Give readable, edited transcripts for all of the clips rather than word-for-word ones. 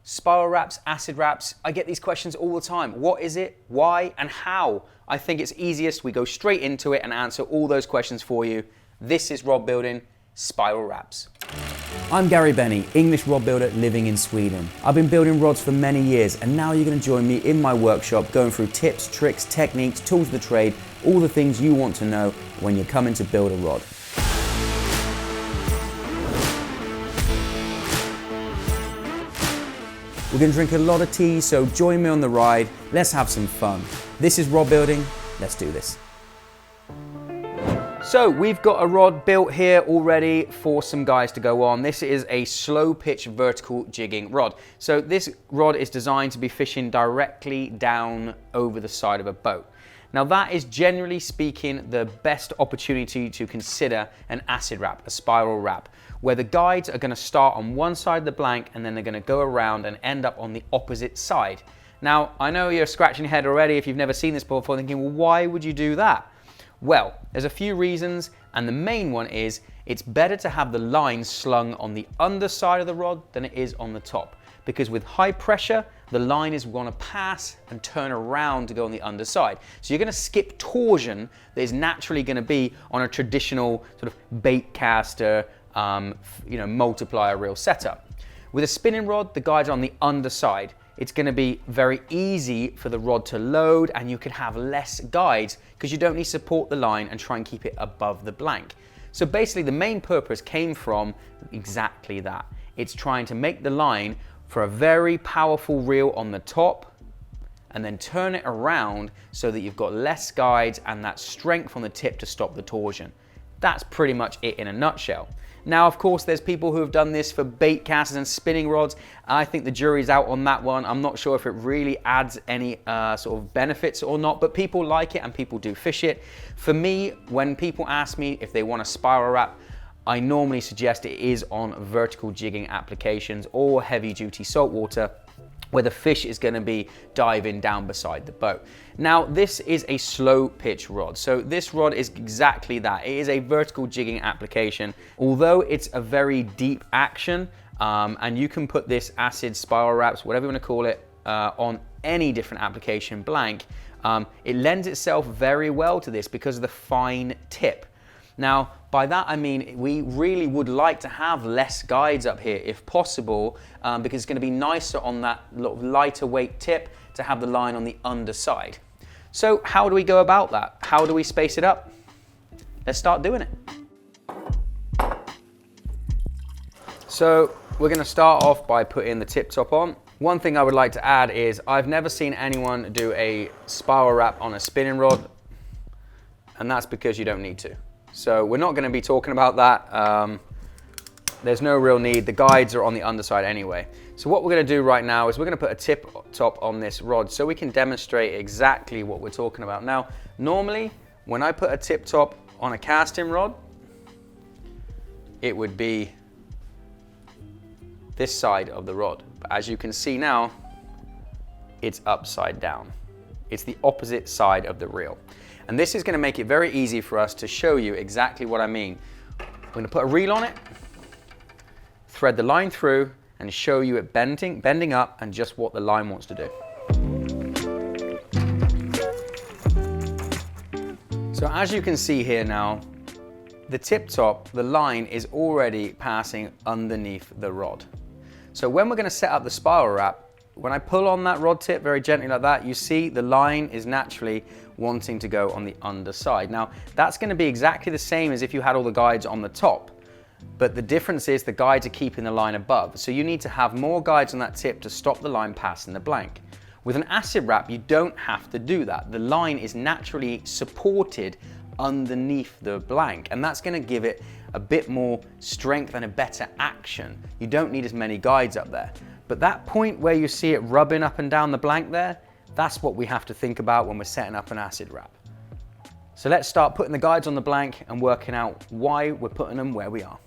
Spiral wraps, acid wraps, I get these questions all the time. What is it, why, and how? I think it's easiest we go straight into it and answer all those questions for you. This is RodBuilding, Spiral Wraps. I'm Gary Benny, English rod builder living in Sweden. I've been building rods for many years, and now you're going to join me in my workshop going through tips, tricks, techniques, tools of the trade, all the things you want to know when you're coming to build a rod. We're going to drink a lot of tea, so join me on the ride. Let's have some fun. This is RodBuilding. Let's do this. So we've got a rod built here already for some guys to go on. This is a slow pitch vertical jigging rod. So this rod is designed to be fishing directly down over the side of a boat. Now that is generally speaking the best opportunity to consider an acid wrap, a spiral wrap, where the guides are going to start on one side of the blank and then they're going to go around and end up on the opposite side. Now I know you're scratching your head already if you've never seen this before, thinking, well, why would you do that? Well, there's a few reasons, and the main one is it's better to have the line slung on the underside of the rod than it is on the top, because with high pressure the line is going to pass and turn around to go on the underside. So you're going to skip torsion that is naturally going to be on a traditional sort of bait caster, multiplier reel setup. With a spinning rod, the guides are on the underside. It's going to be very easy for the rod to load, and you can have less guides because you don't need to support the line and try and keep it above the blank. So basically the main purpose came from exactly that. It's trying to make the line for a very powerful reel on the top and then turn it around so that you've got less guides and that strength on the tip to stop the torsion. That's pretty much it in a nutshell. Now, of course, there's people who have done this for bait casters and spinning rods. I think the jury's out on that one. I'm not sure if it really adds any sort of benefits or not, but people like it and people do fish it. For me, when people ask me if they want a spiral wrap, I normally suggest it is on vertical jigging applications or heavy duty saltwater, where the fish is going to be diving down beside the boat. Now this is a slow pitch rod, so this rod is exactly that. It is a vertical jigging application. Although it's a very deep action, and you can put this acid spiral wraps, whatever you want to call it, on any different application blank, it lends itself very well to this because of the fine tip. Now, by that I mean we really would like to have less guides up here if possible, because it's going to be nicer on that lighter weight tip to have the line on the underside. So how do we go about that? How do we space it up? Let's start doing it. So we're going to start off by putting the tip top on. One thing I would like to add is I've never seen anyone do a spiral wrap on a spinning rod, and that's because you don't need to. So we're not going to be talking about that. There's no real need. The guides are on the underside anyway. So what we're going to do right now is we're going to put a tip top on this rod so we can demonstrate exactly what we're talking about. Now, normally when I put a tip top on a casting rod, it would be this side of the rod. But as you can see now, it's upside down. It's the opposite side of the reel. And this is going to make it very easy for us to show you exactly what I mean. We're going to put a reel on it, thread the line through, and show you it bending up and just what the line wants to do. So as you can see here now, the tip top, the line is already passing underneath the rod. So when we're going to set up the spiral wrap, when I pull on that rod tip very gently like that, you see the line is naturally wanting to go on the underside. Now, that's going to be exactly the same as if you had all the guides on the top, but the difference is the guides are keeping the line above. So you need to have more guides on that tip to stop the line passing the blank. With an acid wrap, you don't have to do that. The line is naturally supported underneath the blank, and that's going to give it a bit more strength and a better action. You don't need as many guides up there. But that point where you see it rubbing up and down the blank there, that's what we have to think about when we're setting up an acid wrap. So let's start putting the guides on the blank and working out why we're putting them where we are.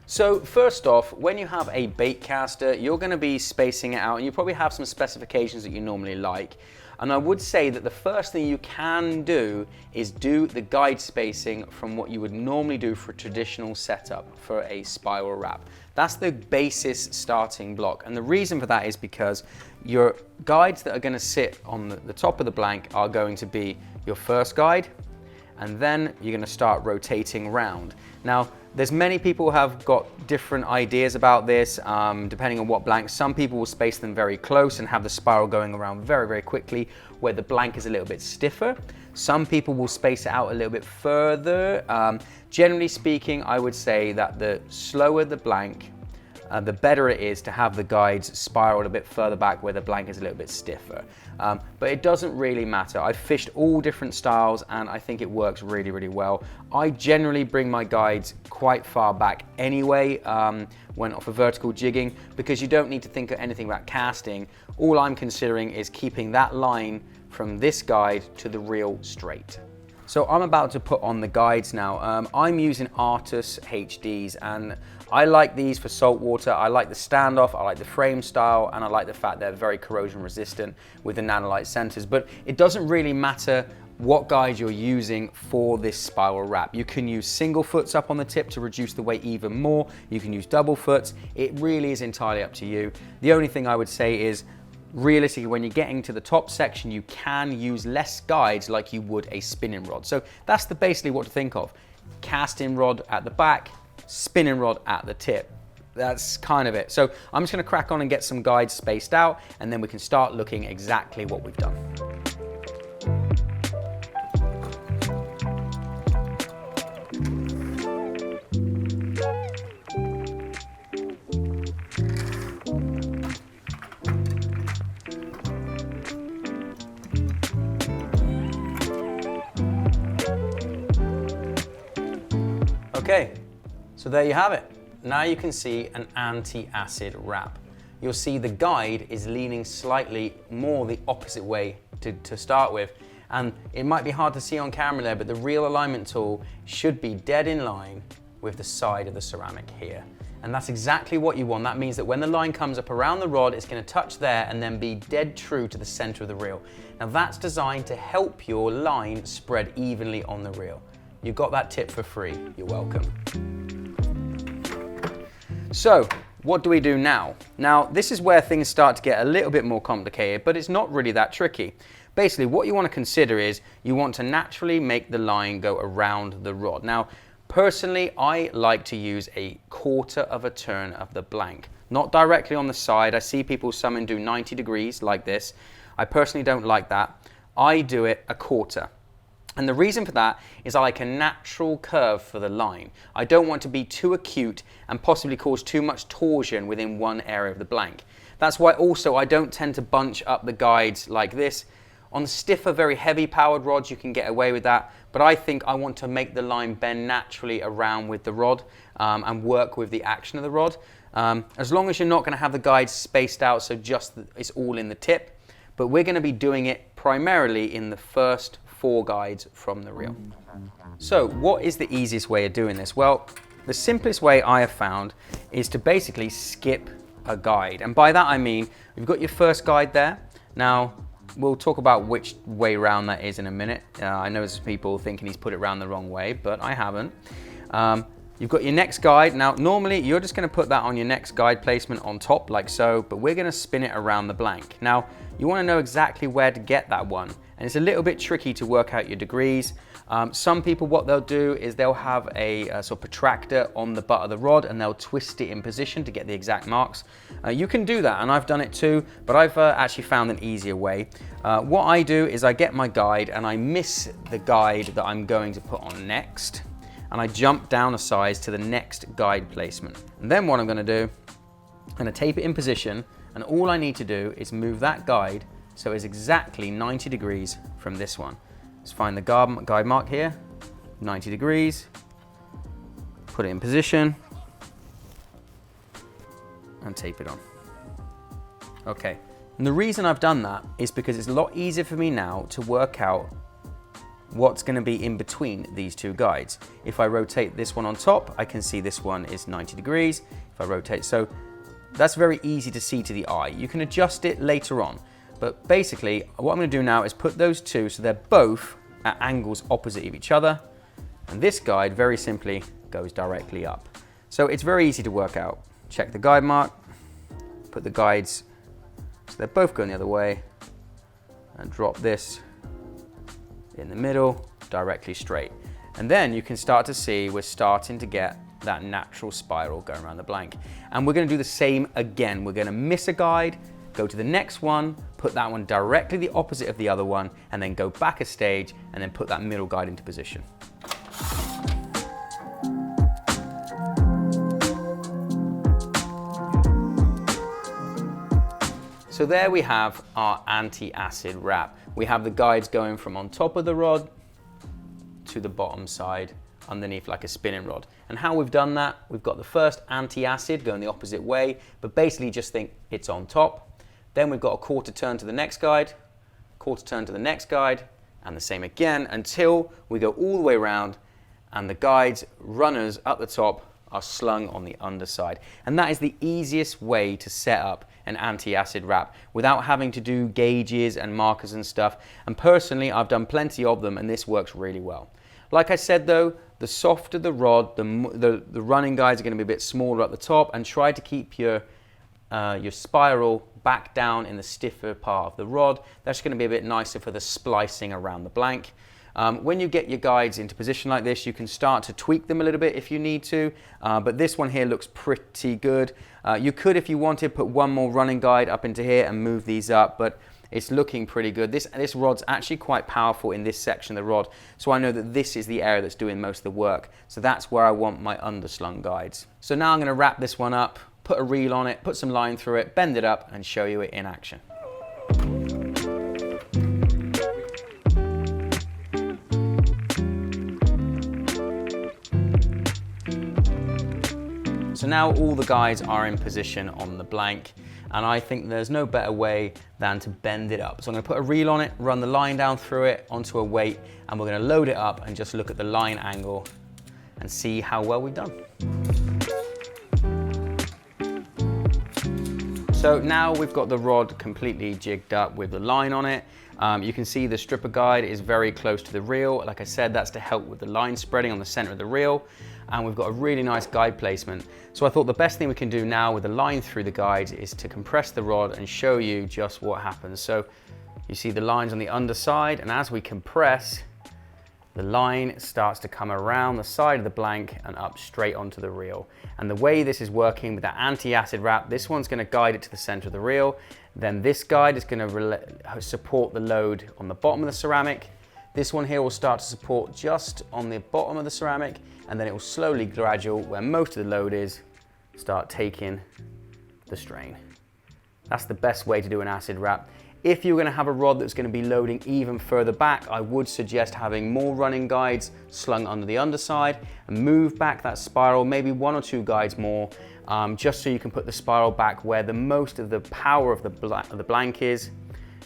So first off, when you have a bait caster, you're going to be spacing it out, and you probably have some specifications that you normally like. And I would say that the first thing you can do is do the guide spacing from what you would normally do for a traditional setup for a spiral wrap. That's the basis starting block. And the reason for that is because your guides that are going to sit on the top of the blank are going to be your first guide, and then you're going to start rotating round. Now, there's many people who have got different ideas about this, depending on what blank. Some people will space them very close and have the spiral going around very, very quickly, where the blank is a little bit stiffer. Some people will space it out a little bit further. Generally speaking, I would say that the slower the blank, the better it is to have the guides spiral a bit further back where the blank is a little bit stiffer. But it doesn't really matter. I've fished all different styles and I think it works really, really well. I generally bring my guides quite far back anyway when for vertical jigging, because you don't need to think of anything about casting. All I'm considering is keeping that line from this guide to the reel straight. So I'm about to put on the guides now. I'm using Artus HDs, and I like these for saltwater. I like the standoff, I like the frame style, and I like the fact they're very corrosion resistant with the nanolite centers. But it doesn't really matter what guide you're using for this spiral wrap. You can use single foots up on the tip to reduce the weight even more. You can use double foots. It really is entirely up to you. The only thing I would say is, realistically, when you're getting to the top section, you can use less guides like you would a spinning rod. So that's basically what to think of. Casting rod at the back, spinning rod at the tip. That's kind of it. So I'm just going to crack on and get some guides spaced out, and then we can start looking exactly what we've done. Okay, so there you have it. Now you can see an anti-acid wrap. You'll see the guide is leaning slightly more the opposite way to start with. And it might be hard to see on camera there, but the reel alignment tool should be dead in line with the side of the ceramic here. And that's exactly what you want. That means that when the line comes up around the rod, it's going to touch there and then be dead true to the center of the reel. Now that's designed to help your line spread evenly on the reel. You got that tip for free. You're welcome. So what do we do now? Now this is where things start to get a little bit more complicated, but it's not really that tricky. Basically what you want to consider is you want to naturally make the line go around the rod. Now personally, I like to use a 1/4 of a turn of the blank, not directly on the side. I see people, some do 90 degrees like this. I personally don't like that. I do it a 1/4. And the reason for that is I like a natural curve for the line. I don't want to be too acute and possibly cause too much torsion within one area of the blank. That's why also I don't tend to bunch up the guides like this. On the stiffer, very heavy powered rods, you can get away with that. But I think I want to make the line bend naturally around with the rod and work with the action of the rod. As long as you're not going to have the guides spaced out so it's all in the tip. But we're going to be doing it primarily in the first 4 guides from the reel. So what is the easiest way of doing this? Well, the simplest way I have found is to basically skip a guide. And by that I mean, you've got your first guide there. Now, we'll talk about which way round that is in a minute. I know there's people thinking he's put it round the wrong way, but I haven't. You've got your next guide. Now, normally you're just going to put that on your next guide placement on top like so, but we're going to spin it around the blank. Now, you want to know exactly where to get that one. And it's a little bit tricky to work out your degrees. Some people, what they'll do is they'll have a sort of protractor on the butt of the rod and they'll twist it in position to get the exact marks. You can do that, and I've done it too, but I've actually found an easier way. What I do is I get my guide and I miss the guide that I'm going to put on next, and I jump down a size to the next guide placement. And then what I'm going to do, I'm going to tape it in position, and all I need to do is move that guide so it's exactly 90 degrees from this one. Let's find the guide mark here, 90 degrees, put it in position, and tape it on. Okay, and the reason I've done that is because it's a lot easier for me now to work out what's going to be in between these 2 guides. If I rotate this one on top, I can see this one is 90 degrees. If I rotate, so that's very easy to see to the eye. You can adjust it later on. But basically, what I'm going to do now is put those two so they're both at angles opposite of each other. And this guide very simply goes directly up. So it's very easy to work out. Check the guide mark, put the guides so they're both going the other way, and drop this in the middle, directly straight. And then you can start to see we're starting to get that natural spiral going around the blank. And we're going to do the same again. We're going to miss a guide, go to the next one, put that one directly the opposite of the other one, and then go back a stage and then put that middle guide into position. So there we have our anti-acid wrap. We have the guides going from on top of the rod to the bottom side underneath like a spinning rod. And how we've done that, we've got the first anti-acid going the opposite way, but basically just think it's on top. Then we've got a quarter turn to the next guide, quarter turn to the next guide, and the same again until we go all the way around and the guides, runners up the top, are slung on the underside. And that is the easiest way to set up an anti-acid wrap without having to do gauges and markers and stuff. And personally, I've done plenty of them and this works really well. Like I said though, the softer the rod, the running guides are going to be a bit smaller at the top, and try to keep your spiral back down in the stiffer part of the rod. That's going to be a bit nicer for the splicing around the blank. When you get your guides into position like this, you can start to tweak them a little bit if you need to, but this one here looks pretty good. You could, if you wanted, put one more running guide up into here and move these up, but it's looking pretty good. This rod's actually quite powerful in this section of the rod, so I know that this is the area that's doing most of the work. So that's where I want my underslung guides. So now I'm going to wrap this one up, put a reel on it, put some line through it, bend it up, and show you it in action. So now all the guides are in position on the blank, and I think there's no better way than to bend it up. So I'm going to put a reel on it, run the line down through it onto a weight, and we're going to load it up and just look at the line angle and see how well we've done. So now we've got the rod completely jigged up with the line on it. You can see the stripper guide is very close to the reel. Like I said, that's to help with the line spreading on the center of the reel. And we've got a really nice guide placement. So I thought the best thing we can do now with the line through the guide is to compress the rod and show you just what happens. So you see the lines on the underside, and as we compress, the line starts to come around the side of the blank and up straight onto the reel. And the way this is working with that anti-acid wrap, this one's going to guide it to the center of the reel. Then this guide is going to support the load on the bottom of the ceramic. This one here will start to support just on the bottom of the ceramic, and then it will slowly, gradual, where most of the load is, start taking the strain. That's the best way to do an acid wrap. If you're going to have a rod that's going to be loading even further back, I would suggest having more running guides slung under the underside and move back that spiral, maybe one or two guides more, just so you can put the spiral back where the most of the power of the blank is,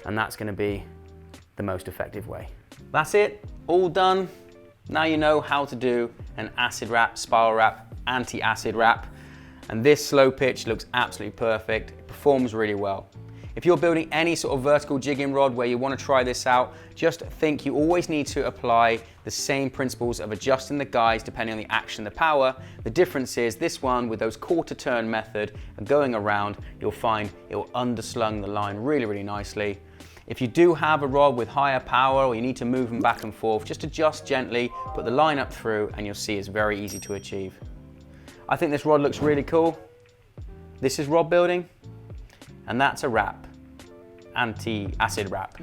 and that's going to be the most effective way. That's it, all done. Now you know how to do an acid wrap, spiral wrap, anti-acid wrap, and this slow pitch looks absolutely perfect. It performs really well. If you're building any sort of vertical jigging rod where you want to try this out, just think you always need to apply the same principles of adjusting the guides depending on the action, the power. The difference is this one with those quarter turn method and going around, you'll find it will underslung the line really, really nicely. If you do have a rod with higher power or you need to move them back and forth, just adjust gently, put the line up through, and you'll see it's very easy to achieve. I think this rod looks really cool. This is RodBuilding, and that's a wrap, anti-acid wrap.